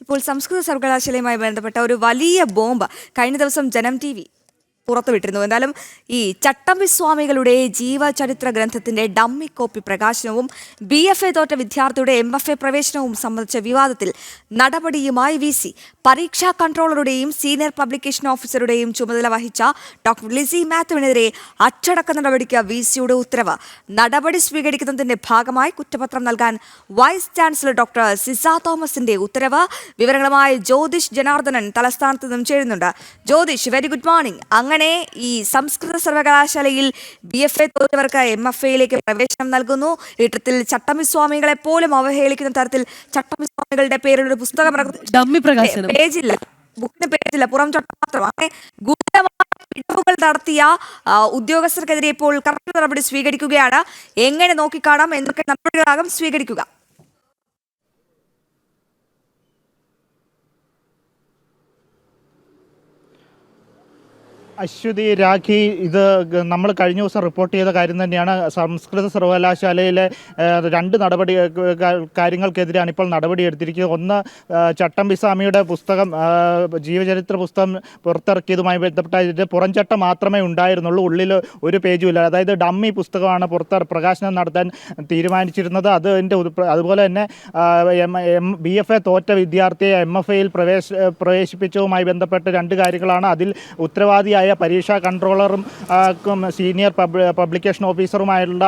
ഇപ്പോൾ സംസ്കൃത സർവകലാശാലയുമായി ബന്ധപ്പെട്ട ഒരു വലിയ ബോംബ് കഴിഞ്ഞ ദിവസം ജനം TV പുറത്തുവിട്ടിരുന്നു. എന്തായാലും ഈ ചട്ടമ്പി സ്വാമികളുടെ ജീവചരിത്ര ഗ്രന്ഥത്തിന്റെ ഡമ്മി കോപ്പി പ്രകാശനവും BFA തോറ്റ വിദ്യാർത്ഥിയുടെ MFA പ്രവേശനവും സംബന്ധിച്ച വിവാദത്തിൽ നടപടിയുമായി VC. പരീക്ഷാ കൺട്രോളറുടെയും സീനിയർ പബ്ലിക്കേഷൻ ഓഫീസറുടെയും ചുമതല വഹിച്ച ഡോക്ടർ ലിസി മാത്യുവിനെതിരെ അച്ചടക്ക നടപടിക്ക് VCയുടെ ഉത്തരവ്. നടപടി സ്വീകരിക്കുന്നതിന്റെ ഭാഗമായി കുറ്റപത്രം നൽകാൻ വൈസ് ചാൻസലർ ഡോക്ടർ സിസ തോമസിന്റെ ഉത്തരവ്. വിവരങ്ങളുമായി ജ്യോതിഷ് ജനാർദ്ദനൻ തലസ്ഥാനത്ത് നിന്നും ചേരുന്നുണ്ട്. Jyothish, very good morning. അങ്ങനെ ഈ സംസ്കൃത സർവകലാശാലയിൽ BFA തോറ്റവർക്ക് MFAയിലേക്ക് പ്രവേശനം നൽകുന്നു. ഇത്തരത്തിൽ ചട്ടമ്പി സ്വാമികളെ പോലും അവഹേളിക്കുന്ന തരത്തിൽ ചട്ടമ്പി സ്വാമികളുടെ പേരിലൊരു പുസ്തകം പേജില്ല, ബുക്കിന് പേജില്ല, പുറം ചട്ടം മാത്രം. അങ്ങനെ ഗുരുതരമായ പിഴവുകൾ നടത്തിയ ഉദ്യോഗസ്ഥർക്കെതിരെ ഇപ്പോൾ കർശന നടപടി സ്വീകരിക്കുകയാണ്. എങ്ങനെ നോക്കിക്കാണാം, എന്തൊക്കെ നടപടികളാകും സ്വീകരിക്കുക? അശ്വതി, രാഖി, ഇത് നമ്മൾ കഴിഞ്ഞ ദിവസം റിപ്പോർട്ട് ചെയ്ത കാര്യം തന്നെയാണ്. സംസ്കൃത സർവകലാശാലയിലെ രണ്ട് കാര്യങ്ങൾക്കെതിരെയാണ് ഇപ്പോൾ നടപടിയെടുത്തിരിക്കുന്നത്. ഒന്ന്, ചട്ടമ്പി സ്വാമിയുടെ പുസ്തകം, ജീവചരിത്ര പുസ്തകം പുറത്തിറക്കിയതുമായി ബന്ധപ്പെട്ട ഇതിൻ്റെ പുറംചട്ടം മാത്രമേ ഉണ്ടായിരുന്നുള്ളൂ, ഉള്ളിൽ ഒരു പേജും ഇല്ല. അതായത് ഡമ്മി പുസ്തകമാണ് പ്രകാശനം നടത്താൻ തീരുമാനിച്ചിരുന്നത്. അതുപോലെ തന്നെ BFA തോറ്റ വിദ്യാർത്ഥിയെ MFAയിൽ പ്രവേശിപ്പിച്ചതുമായി ബന്ധപ്പെട്ട രണ്ട് കാര്യങ്ങളാണ്. അതിൽ ഉത്തരവാദിയായ പരീക്ഷാ കൺട്രോളറും സീനിയർ പബ്ലിക്കേഷൻ ഓഫീസറുമായുള്ള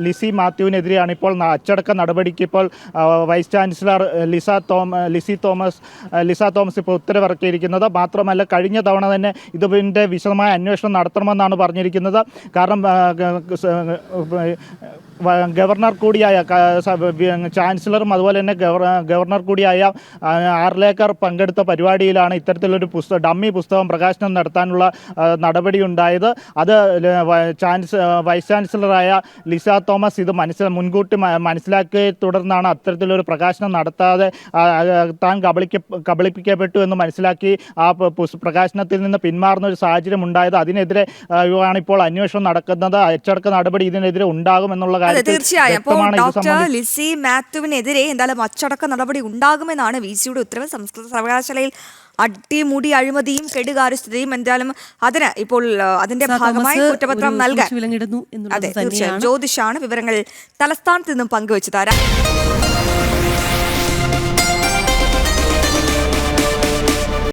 ലിസി മാത്യുവിനെതിരെയാണ് ഇപ്പോൾ അച്ചടക്ക നടപടിക്ക് ഇപ്പോൾ വൈസ് ചാൻസലർ ലിസ തോമസ് ഇപ്പോൾ ഉത്തരവിറക്കിയിരിക്കുന്നത്. മാത്രമല്ല, കഴിഞ്ഞ തവണ തന്നെ ഇതിൻ്റെ വിശദമായ അന്വേഷണം നടത്തണമെന്നാണ് പറഞ്ഞിരിക്കുന്നത്. കാരണം ഗവർണർ കൂടിയായ ചാൻസലറും അതുപോലെ തന്നെ ഗവർണർ കൂടിയായ ആർലേക്കർ പങ്കെടുത്ത പരിപാടിയിലാണ് ഇത്തരത്തിലൊരു ഡമ്മി പുസ്തകം പ്രകാശനം നടത്താനുള്ള നടപടി ഉണ്ടായത്. അത് വൈസ് ചാൻസലറായ ലിസ തോമസ് ഇത് മുൻകൂട്ടി മനസ്സിലാക്കിയ തുടർന്നാണ് അത്തരത്തിലൊരു പ്രകാശനം നടത്താതെ താൻ കബളിപ്പിക്കപ്പെട്ടു എന്ന് മനസ്സിലാക്കി ആ പ്രകാശനത്തിൽ നിന്ന് പിന്മാറുന്ന ഒരു സാഹചര്യം ഉണ്ടായത്. അതിനെതിരെ ആണ് ഇപ്പോൾ അന്വേഷണം നടക്കുന്നത്. അച്ചടക്ക നടപടി ഇതിനെതിരെ ഉണ്ടാകുമെന്നുള്ള തീർച്ചയായും. അപ്പോൾ ഡോക്ടർ ലിസി മാത്യുവിനെതിരെ എന്തായാലും അച്ചടക്ക നടപടി ഉണ്ടാകുമെന്നാണ് VCയുടെ ഉത്തരവ്. സംസ്കൃത സർവകലാശാലയിൽ അടിമുടി അഴിമതിയും കെടുകാര്യസ്ഥതയും, എന്തായാലും അതിന് ഇപ്പോൾ അതിന്റെ ഭാഗമായി കുറ്റപത്രം നൽകാൻ ജ്യോതിഷാണ് വിവരങ്ങൾ തലസ്ഥാനത്ത് നിന്നും പങ്കുവച്ചത്.